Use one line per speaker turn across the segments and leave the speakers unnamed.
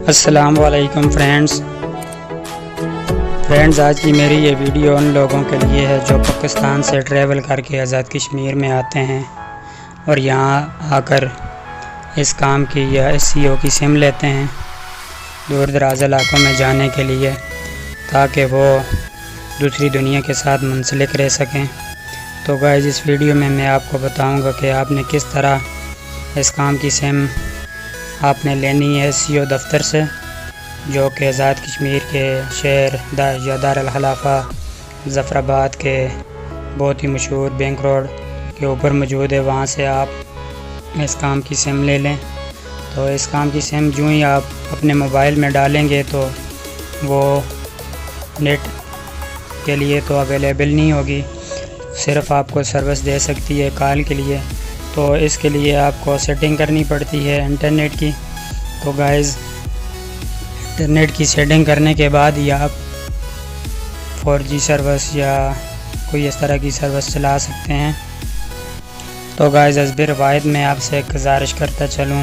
السلام علیکم فرینڈز، آج کی میری یہ ویڈیو ان لوگوں کے لیے ہے جو پاکستان سے ٹریول کر کے آزاد کشمیر میں آتے ہیں اور یہاں آ کر اس کام کی یا SEO کی سم لیتے ہیں دور دراز علاقوں میں جانے کے لیے، تاکہ وہ دوسری دنیا کے ساتھ منسلک رہ سکیں۔ تو گائز اس ویڈیو میں آپ کو بتاؤں گا کہ آپ نے کس طرح اس کام کی سم آپ نے لینی ہے SEO دفتر سے، جو کہ آزاد کشمیر کے شہر یا دارالخلافہ ظفر آباد کے بہت ہی مشہور بینک روڈ کے اوپر موجود ہے۔ وہاں سے آپ اس کام کی سم لے لیں۔ تو اس کام کی سم جو ہی آپ اپنے موبائل میں ڈالیں گے تو وہ نیٹ کے لیے تو اویلیبل نہیں ہوگی، صرف آپ کو سروس دے سکتی ہے کال کے لیے۔ تو اس کے لیے آپ کو سیٹنگ کرنی پڑتی ہے انٹرنیٹ کی۔ تو گائز انٹرنیٹ کی سیٹنگ کرنے کے بعد ہی آپ 4G سروس یا کوئی اس طرح کی سروس چلا سکتے ہیں۔ تو گائز حسب روایت میں آپ سے ایک گزارش کرتا چلوں،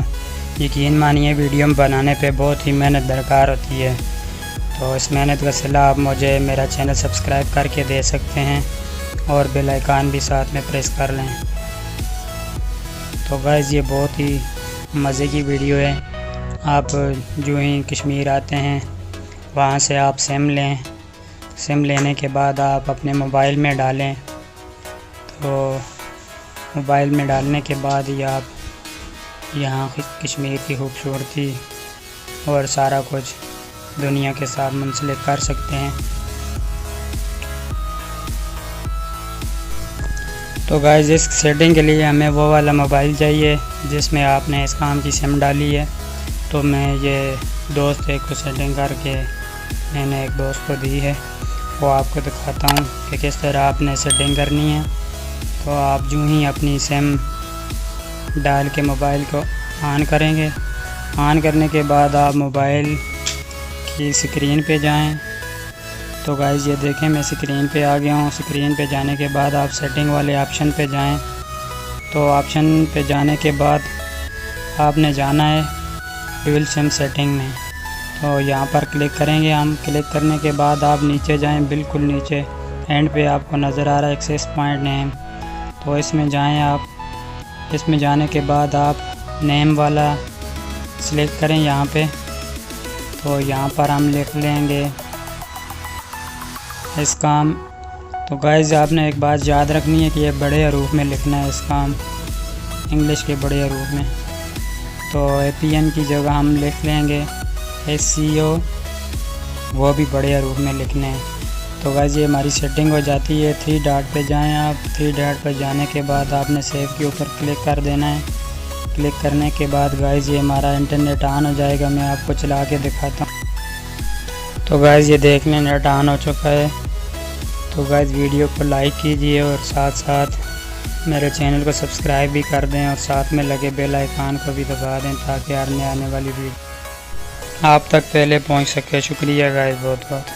یقین مانیے ویڈیو بنانے پہ بہت ہی محنت درکار ہوتی ہے، تو اس محنت کا صلہ آپ مجھے میرا چینل سبسکرائب کر کے دے سکتے ہیں اور بیل آئیکن بھی ساتھ میں پریس کر لیں۔ تو گائز یہ بہت ہی مزے کی ویڈیو ہے۔ آپ جو ہی کشمیر آتے ہیں وہاں سے آپ سم لیں، سم لینے کے بعد آپ اپنے موبائل میں ڈالیں۔ تو موبائل میں ڈالنے کے بعد ہی آپ یہاں کشمیر کی خوبصورتی اور سارا کچھ دنیا کے ساتھ منسلک کر سکتے ہیں۔ تو گائز اس سیٹنگ کے لیے ہمیں وہ والا موبائل چاہیے جس میں آپ نے اس کام کی سم ڈالی ہے۔ تو میں یہ دوست ایک کو سیٹنگ کر کے میں نے ایک دوست کو دی ہے، وہ آپ کو دکھاتا ہوں کہ کس طرح آپ نے سیٹنگ کرنی ہے۔ تو آپ جو ہی اپنی سم ڈال کے موبائل کو آن کریں گے، آن کرنے کے بعد آپ موبائل کی اسکرین پہ جائیں۔ تو گائز یہ دیکھیں میں اسکرین پہ آ گیا ہوں۔ اسکرین پہ جانے کے بعد آپ سیٹنگ والے آپشن پہ جائیں۔ تو آپشن پہ جانے کے بعد آپ نے جانا ہے ڈیول سم سیٹنگ میں۔ تو یہاں پر کلک کریں گے ہم۔ کلک کرنے کے بعد آپ نیچے جائیں، بالکل نیچے اینڈ پہ آپ کو نظر آ رہا ہے ایکسیس پوائنٹ نیم۔ تو اس میں جائیں آپ۔ اس میں جانے کے بعد آپ نیم والا سلیکٹ کریں یہاں پہ۔ تو یہاں پر ہم لکھ لیں گے اس کام۔ تو گائز آپ نے ایک بات یاد رکھنی ہے کہ یہ بڑے حروف میں لکھنا ہے، اس کام انگلش کے بڑے حروف میں۔ تو APN کی جگہ ہم لکھ لیں گے SEO، وہ بھی بڑے حروف میں لکھنے ہیں۔ تو گائز یہ ہماری سیٹنگ ہو جاتی ہے۔ 3 ڈاٹ پہ جائیں آپ۔ 3 ڈاٹ پہ جانے کے بعد آپ نے سیو کے اوپر کلک کر دینا ہے۔ کلک کرنے کے بعد گائز یہ ہمارا انٹرنیٹ آن ہو جائے گا۔ میں آپ کو چلا کے دکھاتا ہوں۔ تو گائز یہ دیکھ لیں نیٹ آن ہو چکا ہے۔ تو گائز ویڈیو کو لائک کیجئے اور ساتھ ساتھ میرے چینل کو سبسکرائب بھی کر دیں اور ساتھ میں لگے بیل آئیکن کو بھی دبا دیں تاکہ آنے والی ویڈیو آپ تک پہلے پہنچ سکے۔ شکریہ گائز بہت بہت۔